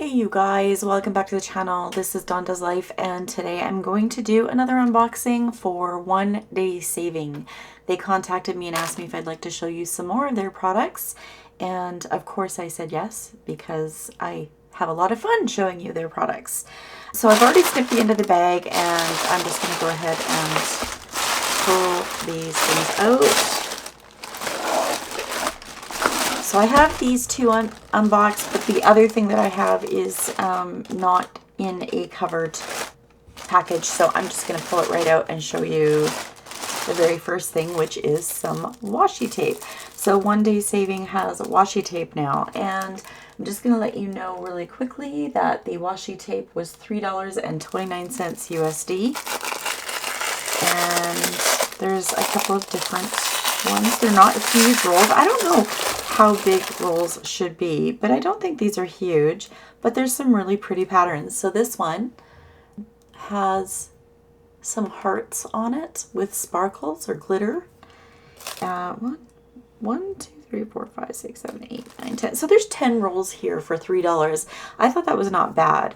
Hey you guys, welcome back to the channel. This is Dawn Does Life, and today I'm going to do another unboxing for One Day Saving. They contacted me and asked me if I'd like to show you some more of their products, and of course I said yes because I have a lot of fun showing you their products. So I've already snipped the end of the bag, and I'm just going to go ahead and pull these things out. So I have these two unboxed, but the other thing that I have is not in a covered package. So I'm just going to pull it right out and show you the very first thing, which is some washi tape. So One Day Saving has washi tape now, and I'm just going to let you know really quickly that the washi tape was $3.29 USD. And there's a couple of different ones. They're not huge rolls. I don't know how big rolls should be, but I don't think these are huge, but there's some really pretty patterns. So this one has some hearts on it with sparkles or glitter. 1, 2, 3, 4, 5, 6, 7, 8, 9, 10. So there's 10 rolls here for $3. I thought that was not bad.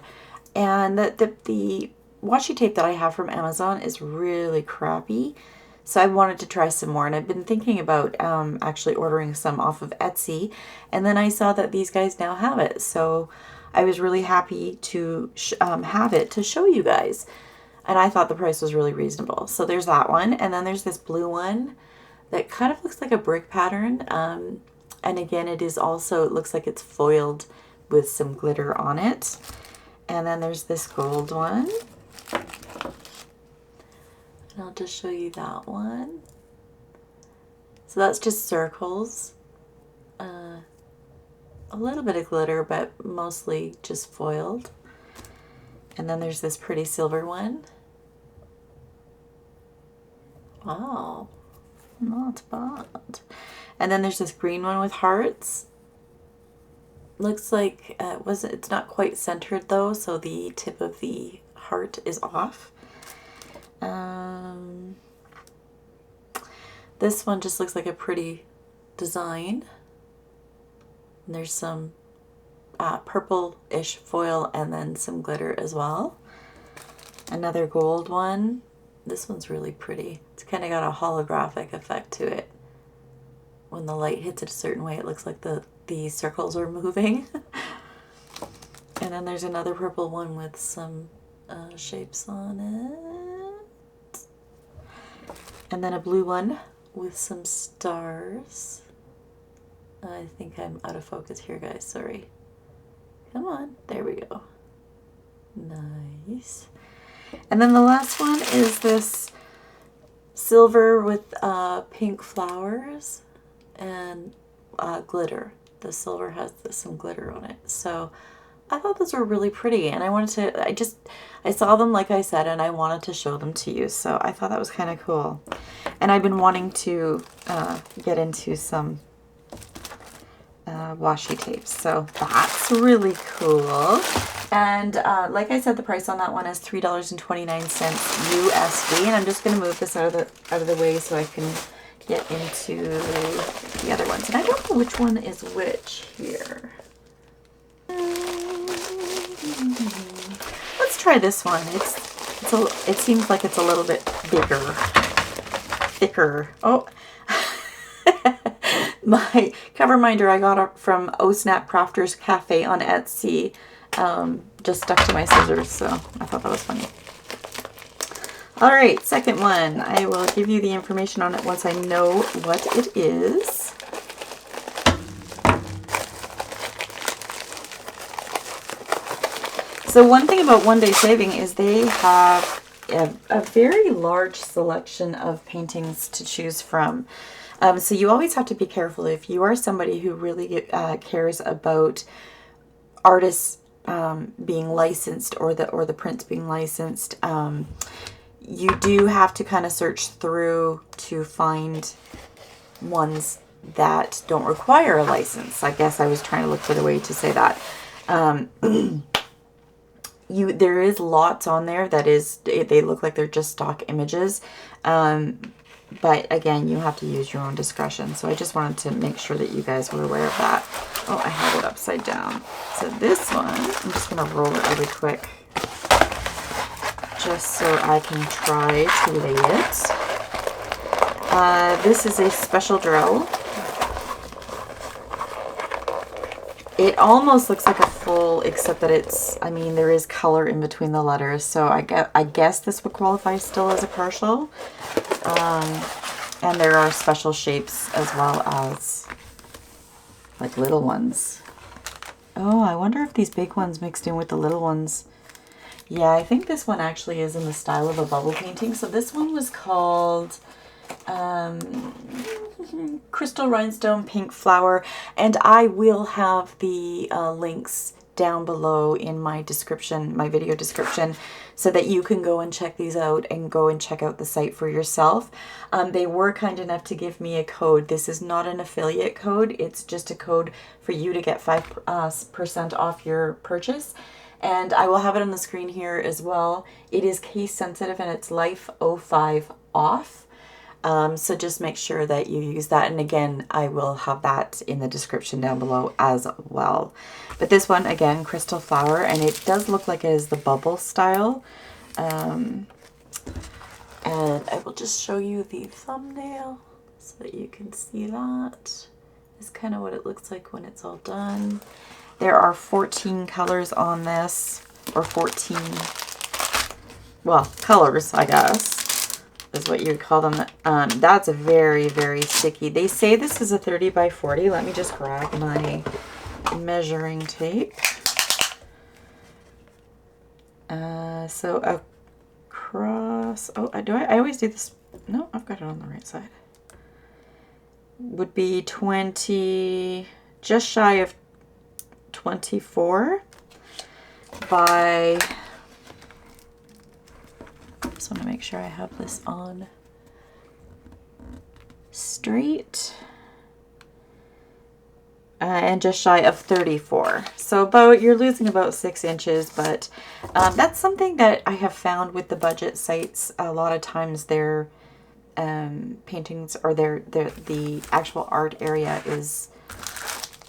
And the washi tape that I have from Amazon is really crappy. So I wanted to try some more, and I've been thinking about actually ordering some off of Etsy, and then I saw that these guys now have it. So I was really happy to have it to show you guys, and I thought the price was really reasonable. So there's that one, and then there's this blue one that kind of looks like a brick pattern, and again it is also, it looks like it's foiled with some glitter on it. And then there's this gold one. I'll just show you that one. So that's just circles. A little bit of glitter, but mostly just foiled. And then there's this pretty silver one. Wow, not bad. And then there's this green one with hearts. Looks like it's not quite centered though, so the tip of the heart is off. This one just looks like a pretty design. And there's some purple-ish foil and then some glitter as well. Another gold one. This one's really pretty. It's kind of got a holographic effect to it. When the light hits it a certain way, it looks like the circles are moving. And then there's another purple one with some shapes on it. And then a blue one with some stars. I think I'm out of focus here, guys. Sorry. Come on. There we go. Nice. And then the last one is this silver with pink flowers and glitter. The silver has some glitter on it. So I thought those were really pretty, and I wanted to, I saw them like I said, and I wanted to show them to you, so I thought that was kind of cool. And I've been wanting to get into some washi tapes, so that's really cool. And like I said, the price on that one is $3.29 USD, and I'm just going to move this out of the way so I can get into the other ones. And I don't know which one is which here. Let's try this one. It seems like it's a little bit bigger, thicker. Oh, my cover minder I got up from Snap Crafters Cafe on Etsy. Just stuck to my scissors, so I thought that was funny. All right, second one. I will give you the information on it once I know what it is. So one thing about One Day Saving is they have a very large selection of paintings to choose from. So you always have to be careful if you are somebody who really cares about artists being licensed or the prints being licensed. You do have to kind of search through to find ones that don't require a license. I guess I was trying to look for the way to say that. There is lots on there that they look like they're just stock images. But again, you have to use your own discretion. So I just wanted to make sure that you guys were aware of that. Oh, I had it upside down. So this one, I'm just going to roll it really quick, just so I can try to lay it. This is a special drill. It almost looks like a full, except that it's, I mean, there is color in between the letters. So I guess this would qualify still as a partial. And there are special shapes as well as like little ones. Oh, I wonder if these big ones mixed in with the little ones. Yeah, I think this one actually is in the style of a bubble painting. So this one was called Crystal Rhinestone Pink Flower, and I will have the links down below in my description, my video description, so that you can go and check these out and go and check out the site for yourself. They were kind enough to give me a code. This is not an affiliate code. It's just a code for you to get 5% off your purchase. And I will have it on the screen here as well. It is case sensitive and it's Life 05 off. So just make sure that you use that. And again, I will have that in the description down below as well. But this one, again, Crystal Flower, and it does look like it is the bubble style. And I will just show you the thumbnail so that you can see that. It's kind of what it looks like when it's all done. There are 14 colors on this, or 14, well, colors, I guess, is what you would call them. That's a very, very sticky. They say this is a 30 by 40. Let me just grab my measuring tape. So across, oh, I always do this. No, I've got it on the right side. Would be 20, just shy of 24 by, just want to make sure I have this on straight, and just shy of 34. So about, you're losing about 6 inches, but that's something that I have found with the budget sites. A lot of times their paintings or the actual art area is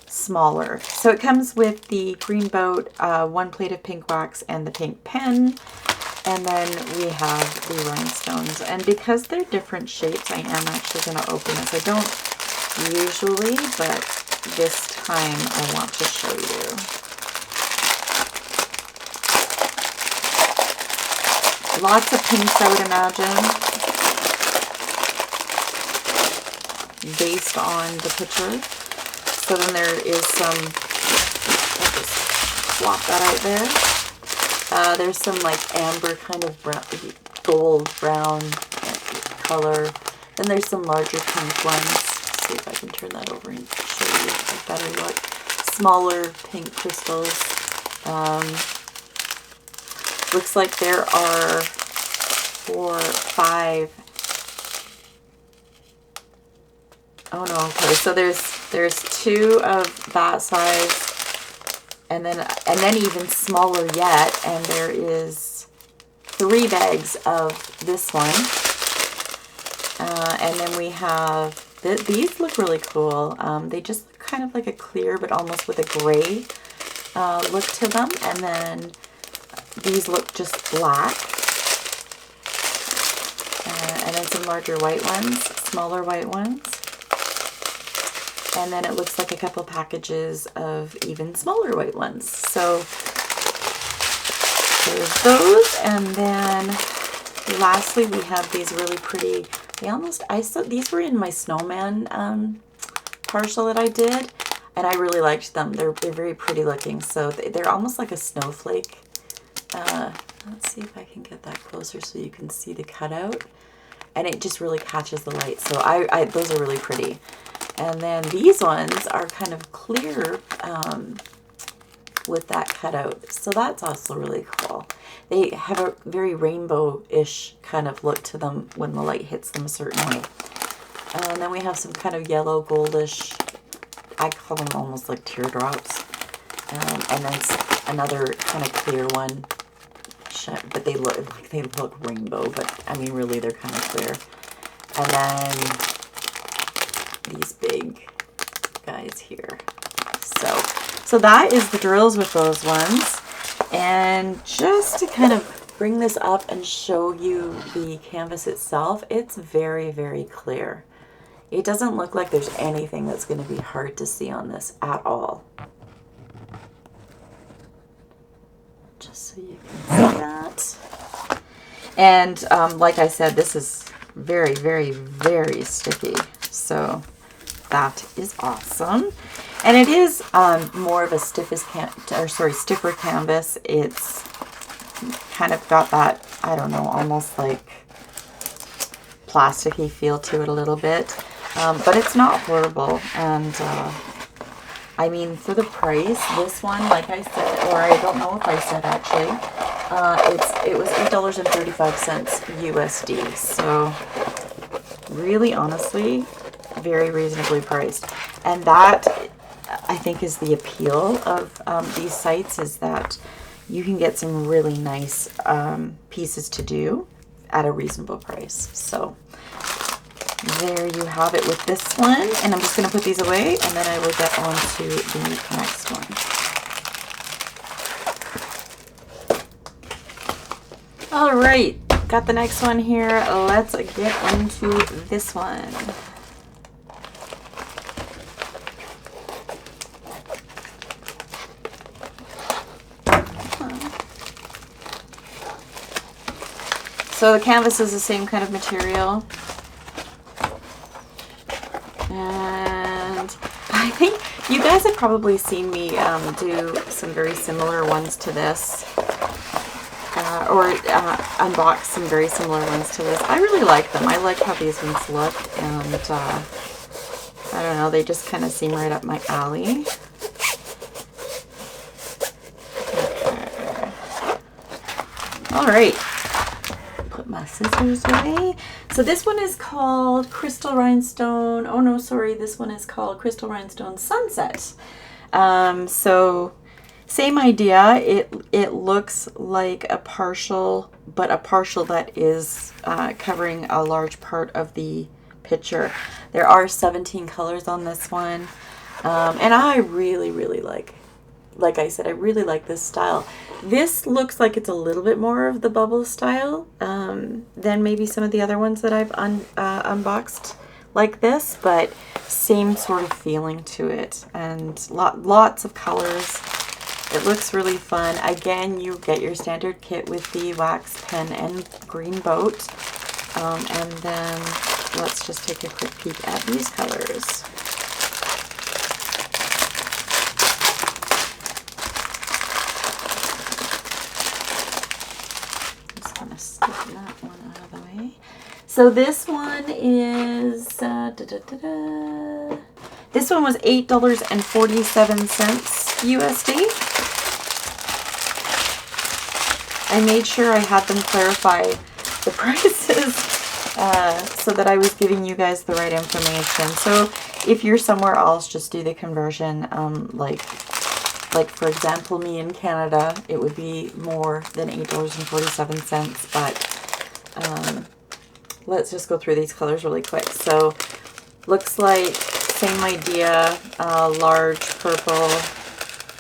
smaller. So it comes with the green boat, 1 plate of pink wax, and the pink pen. And then we have the rhinestones. And because they're different shapes, I am actually going to open this. I don't usually, but this time I want to show you. Lots of pinks, I would imagine, based on the picture. So then there is some, I'll just swap that out there. There's some like amber kind of brown, gold brown color. Then there's some larger pink ones. Let's see if I can turn that over and show you a better look. Smaller pink crystals. Looks like there are 4, 5. Oh no, okay, so there's 2 of that size, and then even smaller yet, and there is 3 bags of this one. And then we have, these look really cool. They just look kind of like a clear, but almost with a gray look to them. And then these look just black. And then some larger white ones, smaller white ones. And then it looks like a couple packages of even smaller white ones. So there's those. And then lastly, we have these really pretty, these were in my snowman partial that I did. And I really liked them. They're very pretty looking. So they're almost like a snowflake. Let's see if I can get that closer so you can see the cutout. And it just really catches the light. So those are really pretty. And then these ones are kind of clear with that cutout. So that's also really cool. They have a very rainbow-ish kind of look to them when the light hits them a certain way. And then we have some kind of yellow goldish, I call them almost like teardrops. And then another kind of clear one. But they look rainbow, but I mean really they're kind of clear. And then these big guys here. So that is the drills with those ones. And just to kind of bring this up and show you the canvas itself, it's very, very clear. It doesn't look like there's anything that's going to be hard to see on this at all. Just so you can see that. And like I said, this is very, very, very sticky. So that is awesome. And it is more of a stiffer canvas. It's kind of got that, I don't know, almost like plasticky feel to it a little bit. But it's not horrible. And I mean, for the price, this one, like I said, or I don't know if I said actually, it was $8.35 USD. So really, honestly, very reasonably priced. And that, I think, is the appeal of these sites, is that you can get some really nice pieces to do at a reasonable price. So there you have it with this one. And I'm just going to put these away, and then I will get on to the next one. All right, got the next one here. Let's get into this one. So the canvas is the same kind of material. And I think you guys have probably seen me do some very similar ones to this. Or unbox some very similar ones to this. I really like them. I like how these ones look. And I don't know, they just kind of seem right up my alley. Okay. All right. My scissors away. So this one is called Crystal Rhinestone. Oh no, sorry, this one is called Crystal Rhinestone Sunset. So same idea. It looks like a partial, but a partial that is covering a large part of the picture. There are 17 colors on this one, and I really, really like I said, I really like this style. This looks like it's a little bit more of the bubble style than maybe some of the other ones that I've unboxed like this, but same sort of feeling to it, and lots of colors. It looks really fun. Again, you get your standard kit with the wax pen and green boat. And then let's just take a quick peek at these colors. So this one is, this one was $8.47 USD. I made sure I had them clarify the prices so that I was giving you guys the right information. So if you're somewhere else, just do the conversion. Like for example, me in Canada, it would be more than $8.47, but let's just go through these colors really quick. So looks like same idea, large purple,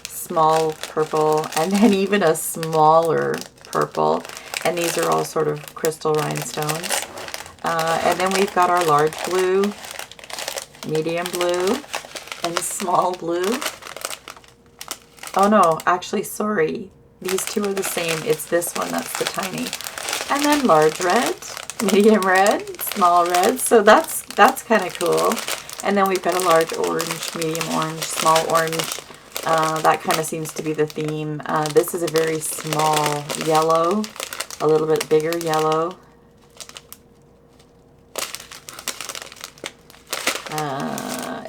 small purple, and then even a smaller purple. And these are all sort of crystal rhinestones. And then we've got our large blue, medium blue, and small blue. Oh no, actually, sorry. These two are the same. It's this one that's the tiny. And then large red, medium red, small red. So that's kind of cool. And then we've got a large orange, medium orange, small orange. That kind of seems to be the theme. This is a very small yellow, a little bit bigger yellow.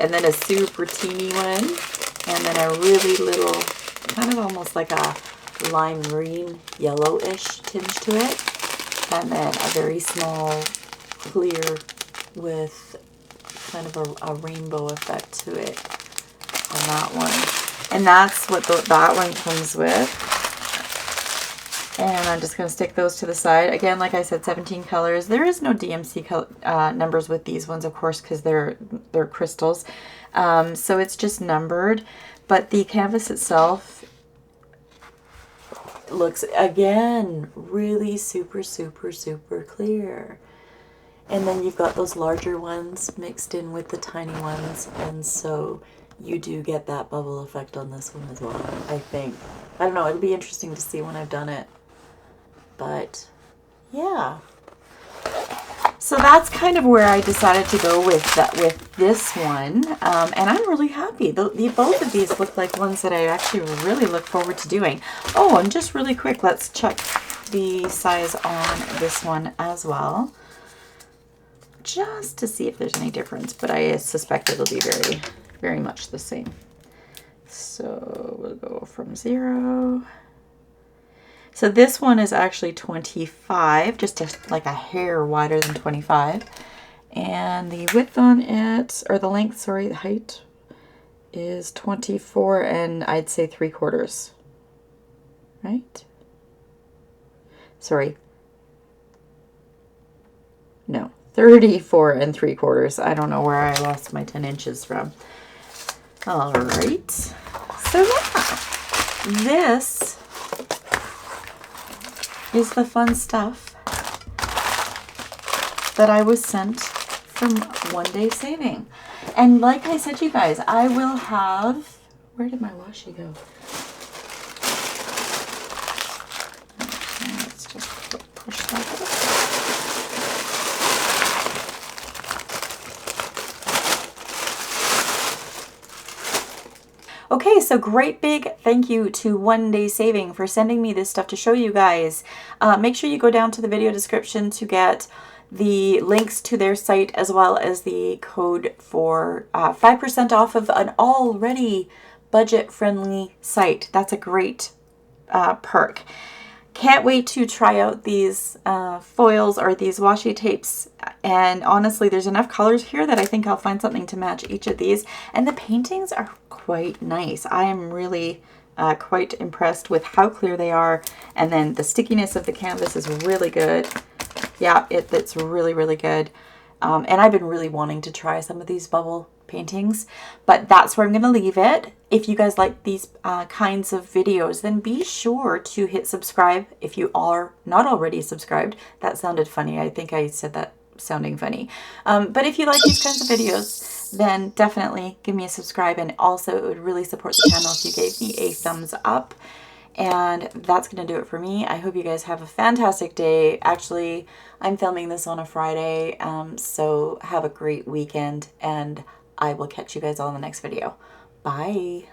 And then a super teeny one. And then a really little, kind of almost like a lime green, yellowish tinge to it. And then a very small, clear with kind of a rainbow effect to it on that one. And that's what that one comes with. And I'm just going to stick those to the side. Again, like I said, 17 colors. There is no DMC numbers with these ones, of course, because they're crystals. So it's just numbered. But the canvas itself looks, again, really super, super, super clear. And then you've got those larger ones mixed in with the tiny ones. And so you do get that bubble effect on this one as well, I think. I don't know. It'll be interesting to see when I've done it. But yeah, so that's kind of where I decided to go with this one, and I'm really happy. Both of these look like ones that I actually really look forward to doing. Oh, and just really quick, let's check the size on this one as well, just to see if there's any difference. But I suspect it'll be very, very much the same. So we'll go from 0. So this one is actually 25, just like a hair wider than 25. And the width on it, or the length, sorry, the height is 24 and I'd say 3/4. Right? Sorry. No, 34 3/4. I don't know where I lost my 10 inches from. All right. So yeah, this is the fun stuff that I was sent from One Day Saving. And like I said to you guys, I will have, where did my washi go? Okay, let's just push that up. Okay, so great big thank you to One Day Saving for sending me this stuff to show you guys. Make sure you go down to the video description to get the links to their site as well as the code for 5% off of an already budget-friendly site. That's a great perk. Can't wait to try out these foils or these washi tapes, and honestly there's enough colors here that I think I'll find something to match each of these, and the paintings are quite nice. I am really quite impressed with how clear they are, and then the stickiness of the canvas is really good. Yeah, it's really, really good. And I've been really wanting to try some of these bubble paintings, but that's where I'm going to leave it. If you guys like these kinds of videos, then be sure to hit subscribe if you are not already subscribed. That sounded funny. I think I said that sounding funny. But if you like these kinds of videos, then definitely give me a subscribe, and also it would really support the channel if you gave me a thumbs up. And that's going to do it for me. I hope you guys have a fantastic day. Actually, I'm filming this on a Friday, so have a great weekend, and I will catch you guys all in the next video. Bye.